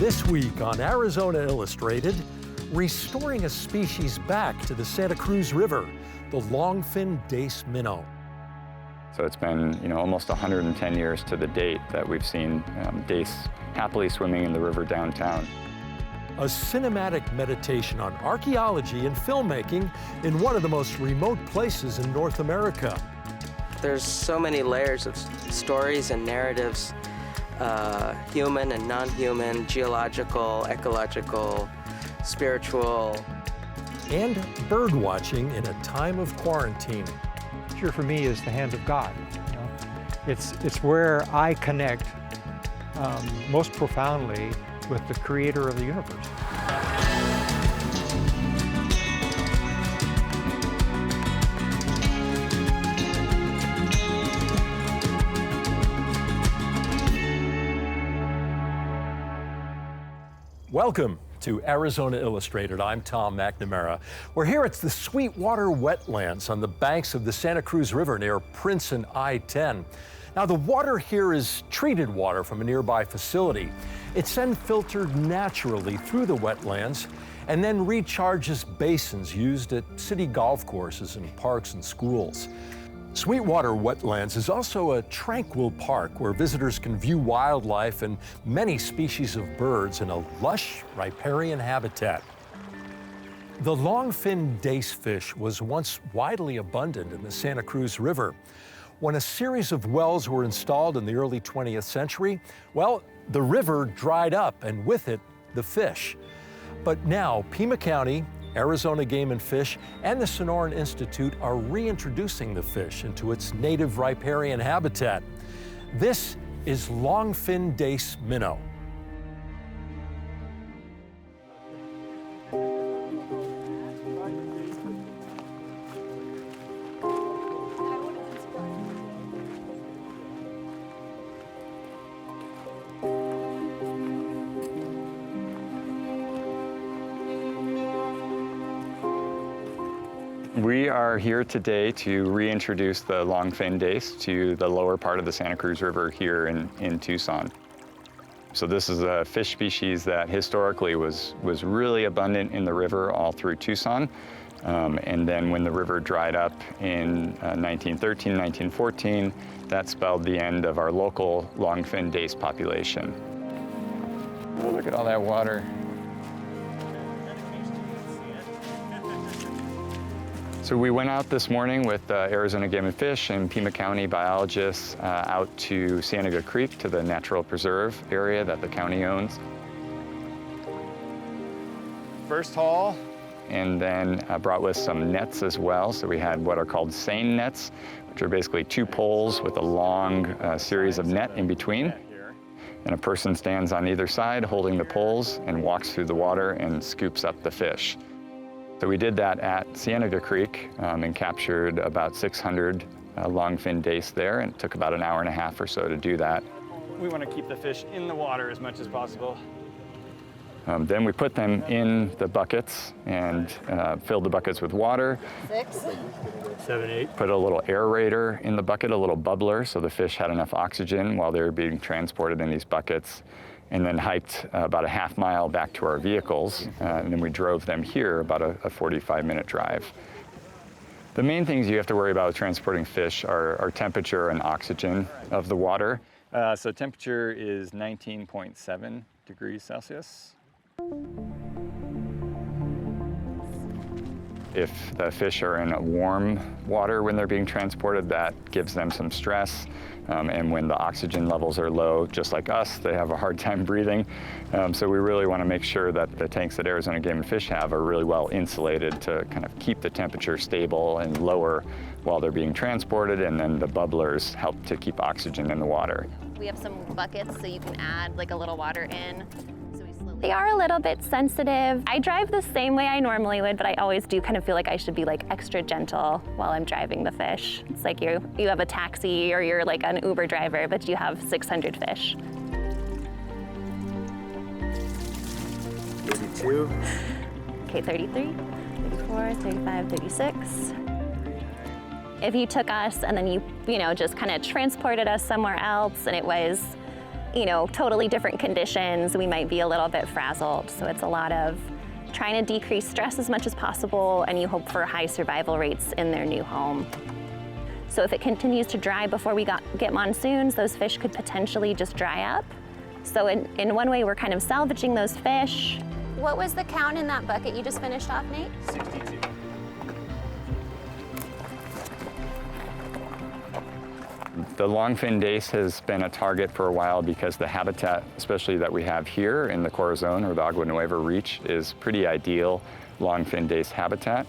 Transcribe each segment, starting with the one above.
This week on Arizona Illustrated, restoring a species back to the Santa Cruz River, the Longfin Dace Minnow. So it's been, almost 110 years to the date that we've seen dace happily swimming in the river downtown. A cinematic meditation on archaeology and filmmaking in one of the most remote places in North America. There's so many layers of stories and narratives, human and non-human, geological, ecological, spiritual. And bird watching in a time of quarantine. Nature for me is the hand of God. It's where I connect most profoundly with the creator of the universe. Welcome to Arizona Illustrated. I'm Tom McNamara. We're here at the Sweetwater Wetlands on the banks of the Santa Cruz River near Prince and I-10. Now, the water here is treated water from a nearby facility. It's then filtered naturally through the wetlands and then recharges basins used at city golf courses and parks and schools. Sweetwater Wetlands is also a tranquil park where visitors can view wildlife and many species of birds in a lush riparian habitat. The longfin dace fish was once widely abundant in the Santa Cruz River. When a series of wells were installed in the early 20th century, well, the river dried up and with it, the fish. But now, Pima County, Arizona Game and Fish, and the Sonoran Institute are reintroducing the fish into its native riparian habitat. This is Longfin Dace Minnow. We are here today to reintroduce the longfin dace to the lower part of the Santa Cruz River here in Tucson. So this is a fish species that historically was really abundant in the river all through Tucson. And then when the river dried up in 1913, 1914, that spelled the end of our local longfin dace population. Oh, look at all that water. So we went out this morning with Arizona Game and Fish and Pima County biologists out to Cienega Creek, to the natural preserve area that the county owns. First haul, and then brought with some nets as well. So we had what are called seine nets, which are basically two poles with a long series of net in between. And a person stands on either side holding the poles and walks through the water and scoops up the fish. So we did that at Cienega Creek and captured about 600 longfin dace there, and it took about an hour and a half or so to do that. We want to keep the fish in the water as much as possible. Then we put them in the buckets and filled the buckets with water. 6, 7, 8. Put a little aerator in the bucket, a little bubbler, so the fish had enough oxygen while they were being transported in these buckets. And then hiked about a half mile back to our vehicles, and then we drove them here about a 45-minute drive. The main things you have to worry about with transporting fish are temperature and oxygen of the water. So temperature is 19.7 degrees Celsius. If the fish are in warm water when they're being transported, that gives them some stress. And when the oxygen levels are low, just like us, they have a hard time breathing. So we really want to make sure that the tanks that Arizona Game and Fish have are really well insulated to kind of keep the temperature stable and lower while they're being transported, and then the bubblers help to keep oxygen in the water. We have some buckets so you can add like a little water in. They are a little bit sensitive. I drive the same way I normally would, but I always do kind of feel like I should be like extra gentle while I'm driving the fish. It's like you have a taxi or you're like an Uber driver, but you have 600 fish. 32. Okay, 33, 34, 35, 36. If you took us and then you just kind of transported us somewhere else and it was you know, totally different conditions, we might be a little bit frazzled. So it's a lot of trying to decrease stress as much as possible, and you hope for high survival rates in their new home. So if it continues to dry before we get monsoons, those fish could potentially just dry up. So in one way, we're kind of salvaging those fish. What was the count in that bucket you just finished off, Nate? 62. The Longfin Dace has been a target for a while because the habitat, especially that we have here in the Corazon or the Agua Nueva Reach, is pretty ideal Longfin Dace habitat.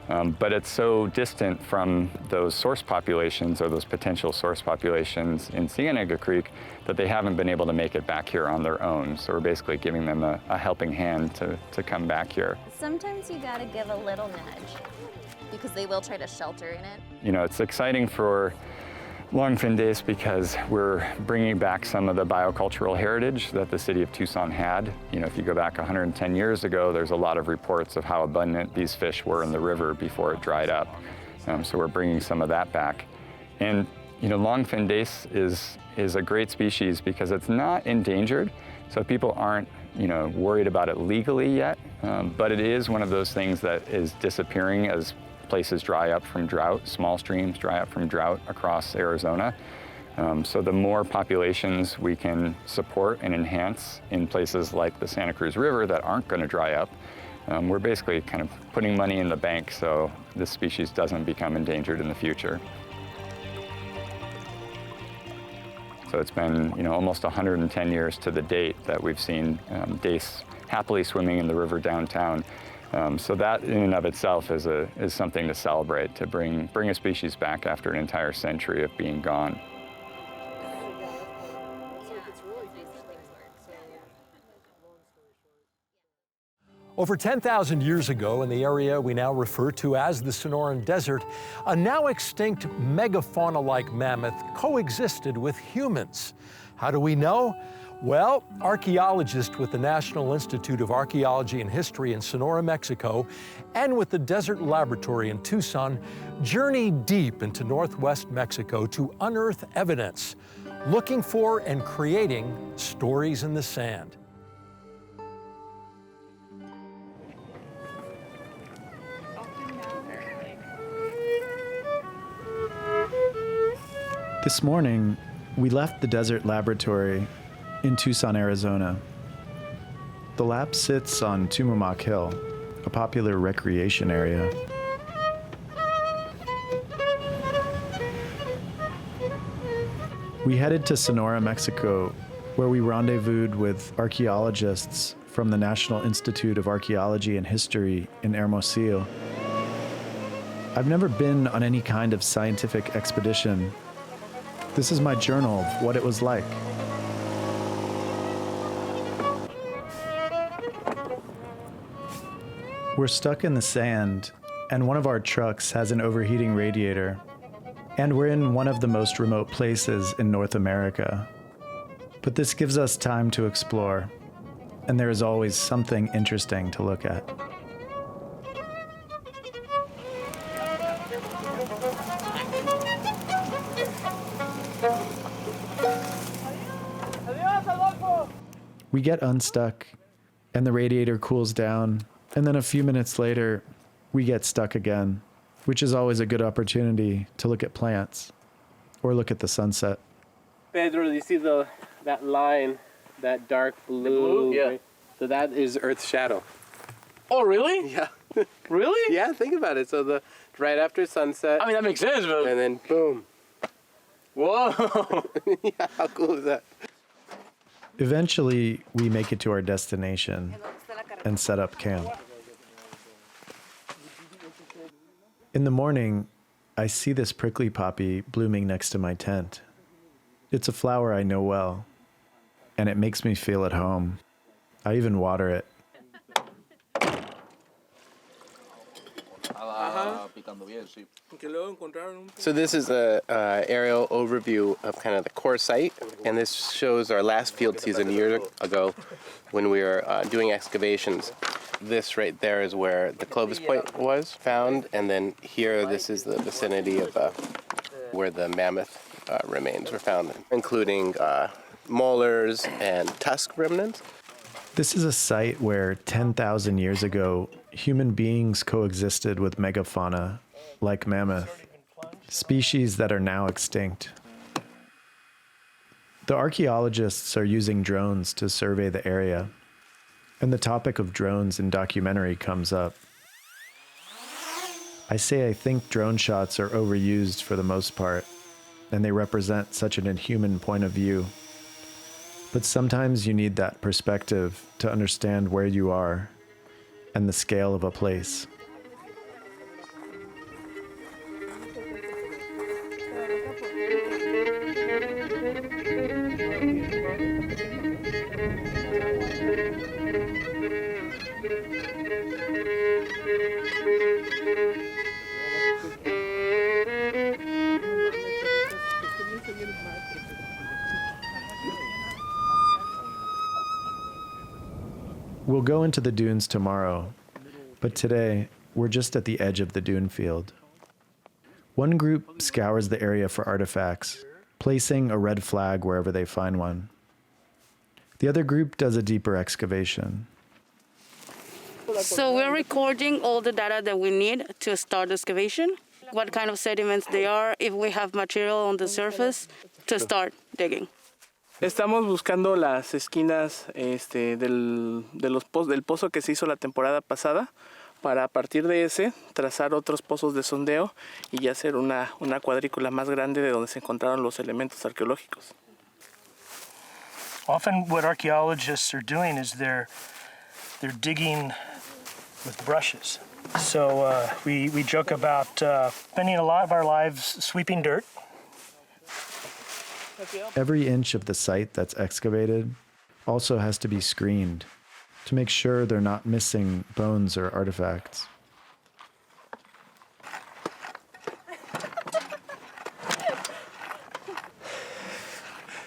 But it's so distant from those source populations or those potential source populations in Cienega Creek that they haven't been able to make it back here on their own. So we're basically giving them a helping hand to come back here. Sometimes you gotta give a little nudge because they will try to shelter in it. You know, it's exciting for Longfin Dace because we're bringing back some of the biocultural heritage that the city of Tucson had. You know, if you go back 110 years ago, there's a lot of reports of how abundant these fish were in the river before it dried up. So we're bringing some of that back. And, you know, Longfin Dace is a great species because it's not endangered, so people aren't, you know, worried about it legally yet, but it is one of those things that is disappearing as places dry up from drought, small streams dry up from drought across Arizona. So the more populations we can support and enhance in places like the Santa Cruz River that aren't going to dry up, we're basically kind of putting money in the bank so this species doesn't become endangered in the future. So it's been, you know, almost 110 years to the date that we've seen dace happily swimming in the river downtown. So that in and of itself is something to celebrate, to bring a species back after an entire century of being gone. Over 10,000 years ago, in the area we now refer to as the Sonoran Desert, a now extinct megafauna-like mammoth coexisted with humans. How do we know? Well, archaeologists with the National Institute of Archaeology and History in Sonora, Mexico, and with the Desert Laboratory in Tucson, journey deep into northwest Mexico to unearth evidence, looking for and creating stories in the sand. This morning, we left the Desert Laboratory in Tucson, Arizona. The lab sits on Tumamoc Hill, a popular recreation area. We headed to Sonora, Mexico, where we rendezvoused with archaeologists from the National Institute of Archaeology and History in Hermosillo. I've never been on any kind of scientific expedition. This is my journal of what it was like. We're stuck in the sand, and one of our trucks has an overheating radiator. And we're in one of the most remote places in North America. But this gives us time to explore, and there is always something interesting to look at. We get unstuck, and the radiator cools down, and then a few minutes later, we get stuck again, which is always a good opportunity to look at plants or look at the sunset. Pedro, do you see that line, that dark blue? The blue? Yeah. Right? So that is Earth's shadow. Oh, really? Yeah. Really? Yeah, think about it. So right after sunset. I mean, that makes sense, but... And then boom. Whoa! Yeah, how cool is that? Eventually, we make it to our destination and set up camp. In the morning, I see this prickly poppy blooming next to my tent. It's a flower I know well, and it makes me feel at home. I even water it. So this is a aerial overview of kind of the core site, and this shows our last field season a year ago when we were doing excavations. This right there is where the Clovis Point was found, and then here this is the vicinity of where the mammoth remains were found, including molars and tusk remnants. This is a site where 10,000 years ago, human beings coexisted with megafauna, like mammoth, species that are now extinct. The archaeologists are using drones to survey the area, and the topic of drones in documentary comes up. I say I think drone shots are overused for the most part, and they represent such an inhuman point of view. But sometimes you need that perspective to understand where you are and the scale of a place. We'll go into the dunes tomorrow, but today we're just at the edge of the dune field. One group scours the area for artifacts, placing a red flag wherever they find one. The other group does a deeper excavation. So we're recording all the data that we need to start excavation, what kind of sediments they are, if we have material on the surface to start digging. Estamos buscando las esquinas del pozo que se hizo la temporada pasada para a partir de ese trazar otros pozos de sondeo y ya hacer una cuadrícula más grande de donde se encontraron los elementos arqueológicos. Often what archaeologists are doing is they're digging with brushes. So we joke about spending a lot of our lives sweeping dirt. Every inch of the site that's excavated also has to be screened to make sure they're not missing bones or artifacts.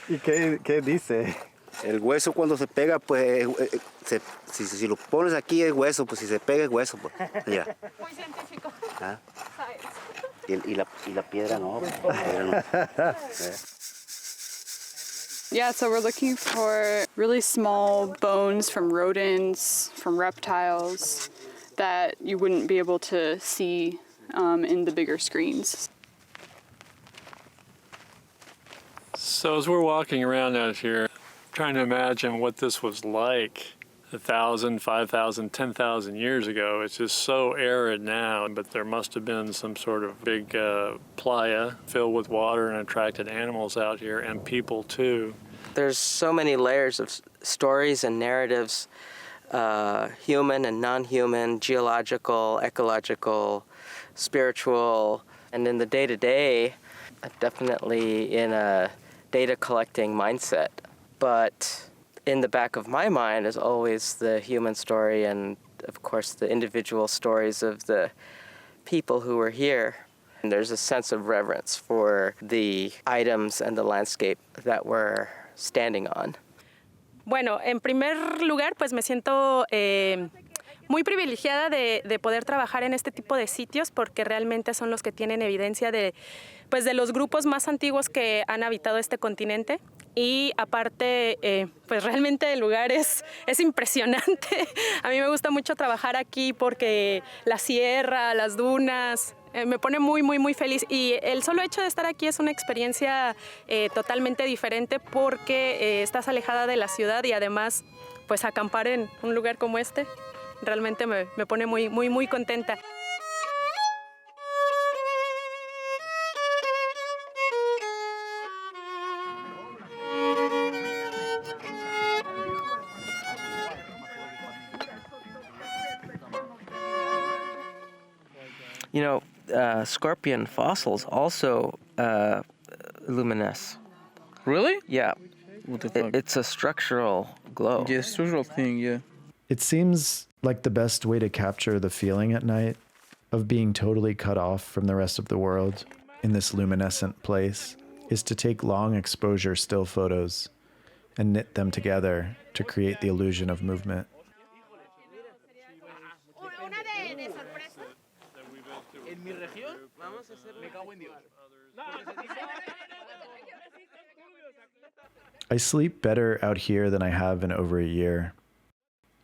¿Y qué dice? El hueso cuando se pega, pues, si lo pones aquí es hueso, pues si se pega es hueso, pues, ya. Muy científico. ¿Ah? Y la piedra no. Yeah, so we're looking for really small bones from rodents, from reptiles that you wouldn't be able to see in the bigger screens. So as we're walking around out here, trying to imagine what this was like 1,000, 5,000, 10,000 years ago. It's just so arid now, but there must have been some sort of big playa filled with water and attracted animals out here, and people too. There's so many layers of stories and narratives, human and non-human, geological, ecological, spiritual, and in the day-to-day, definitely in a data collecting mindset. But in the back of my mind is always the human story and, of course, the individual stories of the people who were here. And there's a sense of reverence for the items and the landscape that we're standing on. Bueno, en primer lugar, pues me siento muy privilegiada de poder trabajar en este tipo de sitios porque realmente son los que tienen evidencia de los grupos más antiguos que han habitado este continente. Y aparte, pues realmente el lugar es impresionante. A mí me gusta mucho trabajar aquí porque la sierra, las dunas, me pone muy, muy, muy feliz. Y el solo hecho de estar aquí es una experiencia totalmente diferente porque estás alejada de la ciudad y además, pues acampar en un lugar como este realmente me pone muy, muy, muy contenta. You know, scorpion fossils also luminesce. Really? Yeah. What the fuck? It's a structural glow. Yeah, structural thing, yeah. It seems like the best way to capture the feeling at night of being totally cut off from the rest of the world in this luminescent place is to take long exposure still photos and knit them together to create the illusion of movement. I sleep better out here than I have in over a year.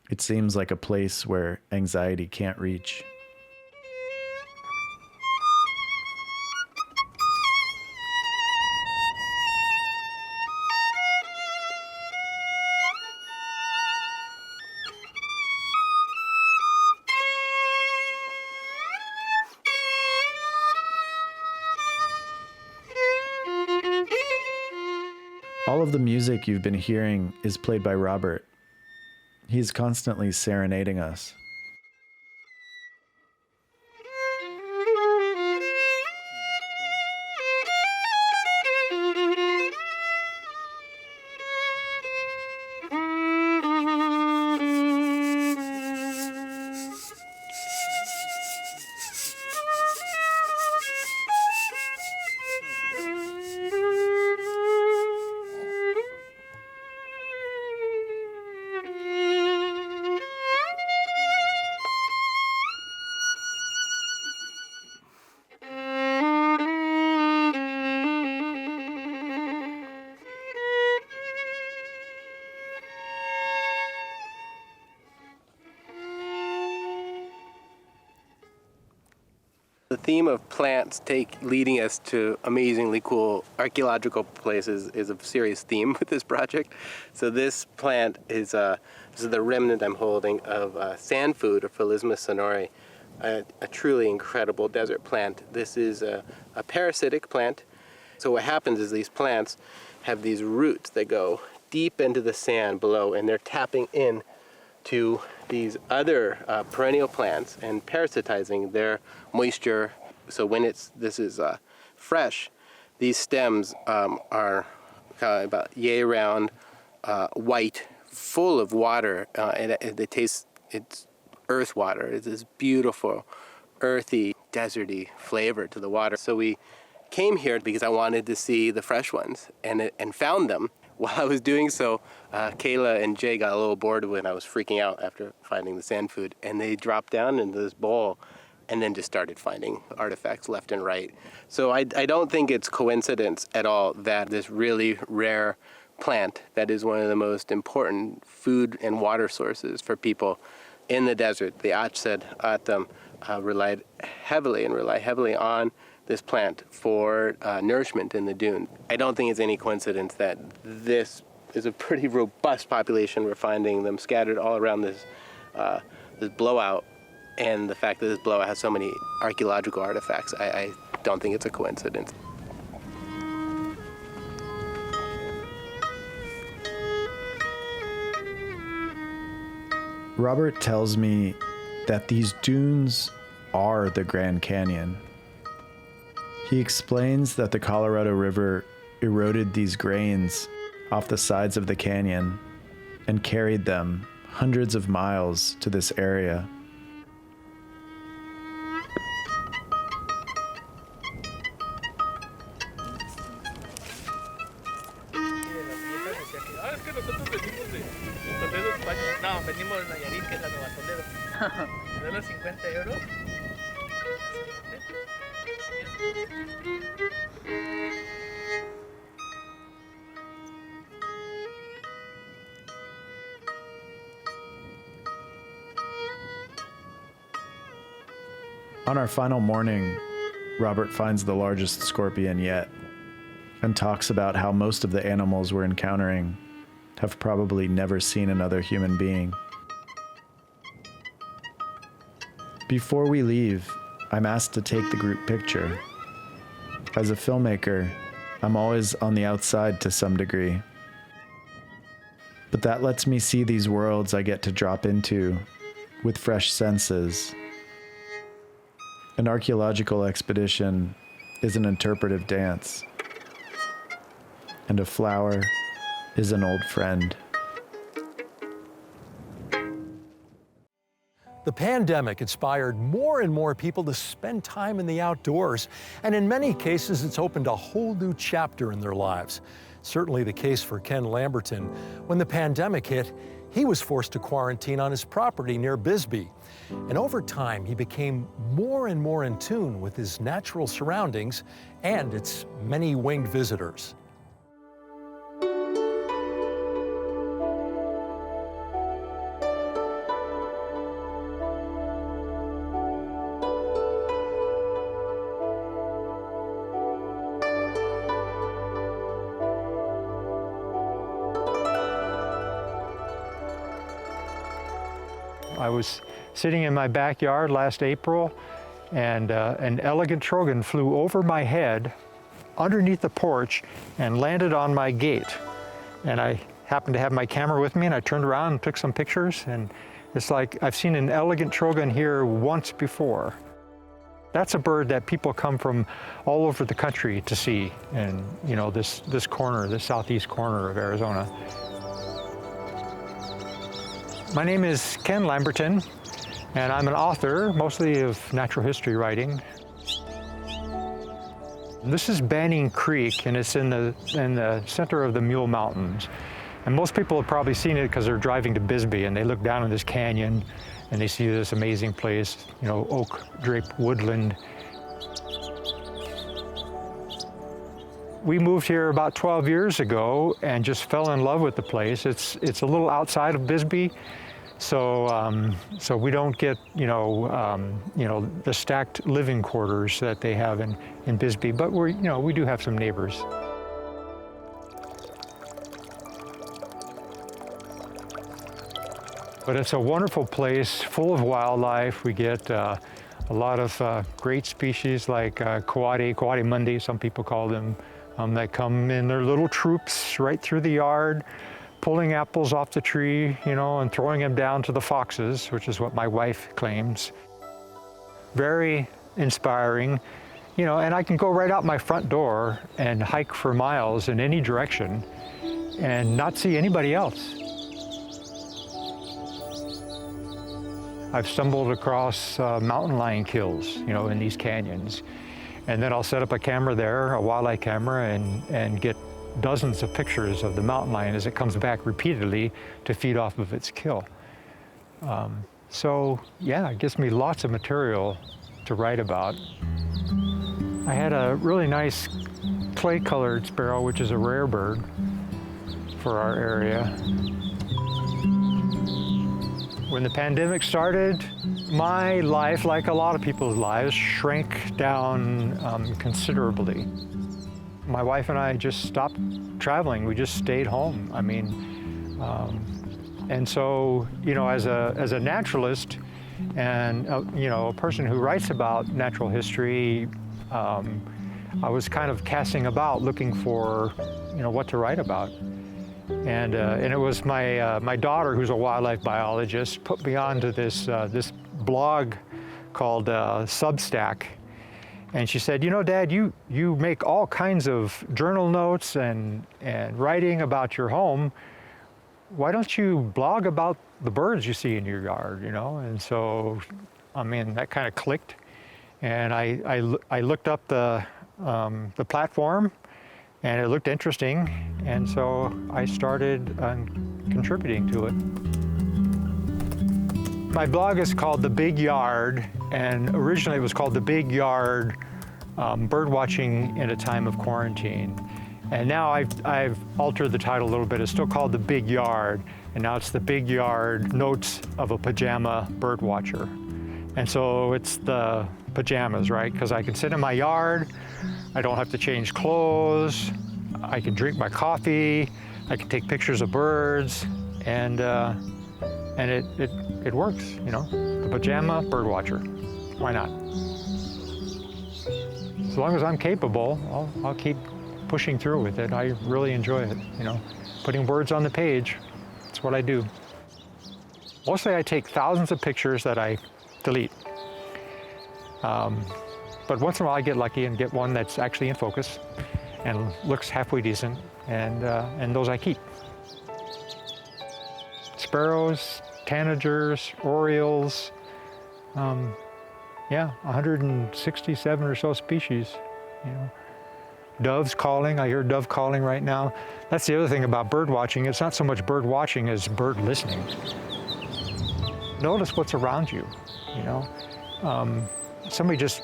It seems like a place where anxiety can't reach. All of the music you've been hearing is played by Robert. He's constantly serenading us. The theme of plants leading us to amazingly cool archaeological places is a serious theme with this project. So this plant is this is the remnant I'm holding of sand food, or Philisma sonori, a truly incredible desert plant. This is a parasitic plant. So what happens is these plants have these roots that go deep into the sand below, and they're tapping in to these other perennial plants and parasitizing their moisture. So when this is fresh, these stems are about yay round, white, full of water, and it's earth water. It's this beautiful, earthy, deserty flavor to the water. So we came here because I wanted to see the fresh ones, and found them. While I was doing so, Kayla and Jay got a little bored when I was freaking out after finding the sand food, and they dropped down into this bowl and then just started finding artifacts left and right. So I don't think it's coincidence at all that this really rare plant that is one of the most important food and water sources for people in the desert, the Ached Atam, rely heavily on this plant for nourishment in the dune. I don't think it's any coincidence that this is a pretty robust population. We're finding them scattered all around this blowout, and the fact that this blowout has so many archaeological artifacts, I don't think it's a coincidence. Robert tells me that these dunes are the Grand Canyon. He explains that the Colorado River eroded these grains off the sides of the canyon and carried them hundreds of miles to this area. On our final morning, Robert finds the largest scorpion yet and talks about how most of the animals we're encountering have probably never seen another human being. Before we leave, I'm asked to take the group picture. As a filmmaker, I'm always on the outside to some degree. But that lets me see these worlds I get to drop into with fresh senses. An archaeological expedition is an interpretive dance, and a flower is an old friend. The pandemic inspired more and more people to spend time in the outdoors, and in many cases, it's opened a whole new chapter in their lives. Certainly the case for Ken Lamberton. When the pandemic hit, he was forced to quarantine on his property near Bisbee. And over time, he became more and more in tune with his natural surroundings and its many winged visitors. I was sitting in my backyard last April, and an elegant trogon flew over my head underneath the porch and landed on my gate. And I happened to have my camera with me, and I turned around and took some pictures, and it's like I've seen an elegant trogon here once before. That's a bird that people come from all over the country to see in, you know, this corner, the southeast corner of Arizona. My name is Ken Lamberton, and I'm an author, mostly of natural history writing. This is Banning Creek, and it's in the center of the Mule Mountains. And most people have probably seen it because they're driving to Bisbee, and they look down in this canyon, and they see this amazing place, you know, oak-draped woodland. We moved here about 12 years ago and just fell in love with the place. It's a little outside of Bisbee, so we don't get, you know, the stacked living quarters that they have in Bisbee, but we do have some neighbors. But it's a wonderful place, full of wildlife. We get a lot of great species like coati some people call them, that come in their little troops right through the yard, pulling apples off the tree, you know, and throwing them down to the foxes, which is what my wife claims. Very inspiring, you know, and I can go right out my front door and hike for miles in any direction and not see anybody else. I've stumbled across mountain lion kills, you know, in these canyons. And then I'll set up a camera there, a wildlife camera, and get dozens of pictures of the mountain lion as it comes back repeatedly to feed off of its kill. So yeah, it gives me lots of material to write about. I had a really nice clay-colored sparrow, which is a rare bird for our area. When the pandemic started, my life, like a lot of people's lives, shrank down considerably. My wife and I just stopped traveling. We just stayed home. I mean, and so, you know, as a naturalist and, you know, a person who writes about natural history, I was kind of casting about looking for, you know, what to write about. And it was my daughter, who's a wildlife biologist, put me onto this blog called Substack. And she said, you know, Dad, you make all kinds of journal notes and writing about your home. Why don't you blog about the birds you see in your yard, you know? And so, I mean, that kind of clicked. And I looked up the platform, and it looked interesting, and so I started contributing to it. My blog is called The Big Yard, and originally it was called The Big Yard Birdwatching in a Time of Quarantine. And now I've altered the title a little bit. It's still called The Big Yard, and now it's The Big Yard Notes of a Pajama Birdwatcher. And so it's the pajamas, right? Because I can sit in my yard, I don't have to change clothes, I can drink my coffee, I can take pictures of birds, and it works, you know? The pajama birdwatcher, why not? As long as I'm capable, I'll keep pushing through with it. I really enjoy it, you know? Putting words on the page, that's what I do. Mostly I take thousands of pictures that I delete. But once in a while I get lucky and get one that's actually in focus and looks halfway decent, and those I keep. Sparrows, tanagers, orioles, yeah, 167 or so species, you know. Doves calling, I hear dove calling right now. That's the other thing about bird watching. It's not so much bird watching as bird listening. Notice what's around you, you know. Somebody just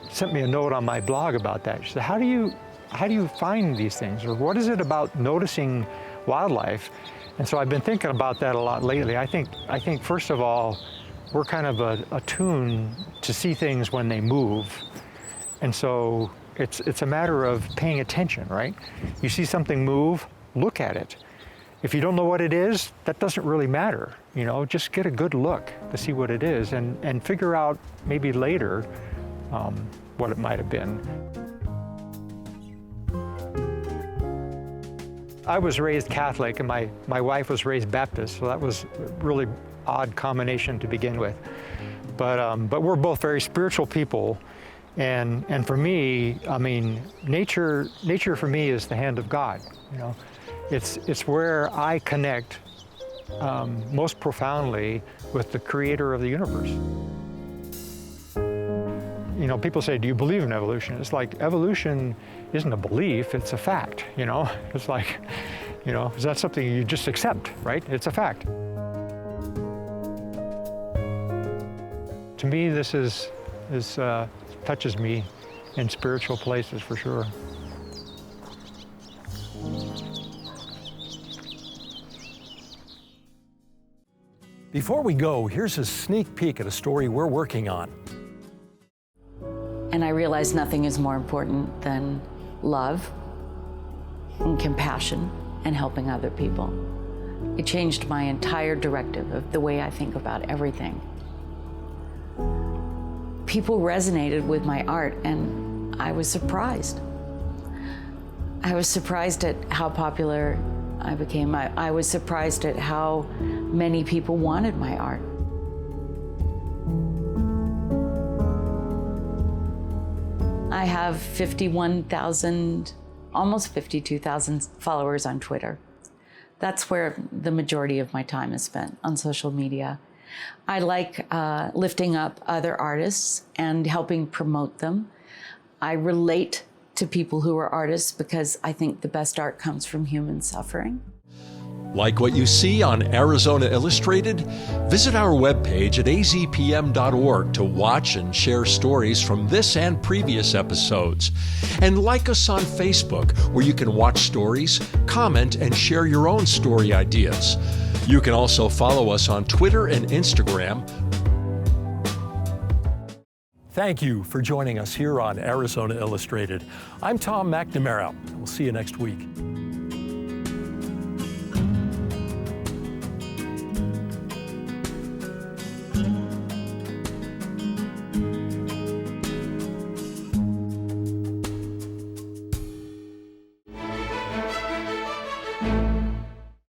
sent me a note on my blog about that. She said, how do you find these things? Or what is it about noticing wildlife? And so I've been thinking about that a lot lately. I think first of all, we're kind of attuned to see things when they move. And so it's a matter of paying attention, right? You see something move, look at it. if you don't know what it is, that doesn't really matter. You know, just get a good look to see what it is and figure out maybe later what it might have been. I was raised Catholic and my wife was raised Baptist, so that was a really odd combination to begin with. But we're both very spiritual people, and for me, I mean, nature for me is the hand of God. You know, it's where I connect most profoundly with the Creator of the universe. You know, people say, do you believe in evolution? It's like, evolution isn't a belief, it's a fact, you know? It's like, you know, is that something you just accept, right? It's a fact. To me, this touches me in spiritual places for sure. Before we go, here's a sneak peek at a story we're working on. And I realized nothing is more important than love and compassion and helping other people. It changed my entire directive of the way I think about everything. People resonated with my art, and I was surprised. I was surprised at how popular I became. I was surprised at how many people wanted my art. I have 51,000, almost 52,000 followers on Twitter. That's where the majority of my time is spent, on social media. I like lifting up other artists and helping promote them. I relate to people who are artists because I think the best art comes from human suffering. Like what you see on Arizona Illustrated? Visit our webpage at azpm.org to watch and share stories from this and previous episodes. And like us on Facebook, where you can watch stories, comment, and share your own story ideas. You can also follow us on Twitter and Instagram. Thank you for joining us here on Arizona Illustrated. I'm Tom McNamara. We'll see you next week.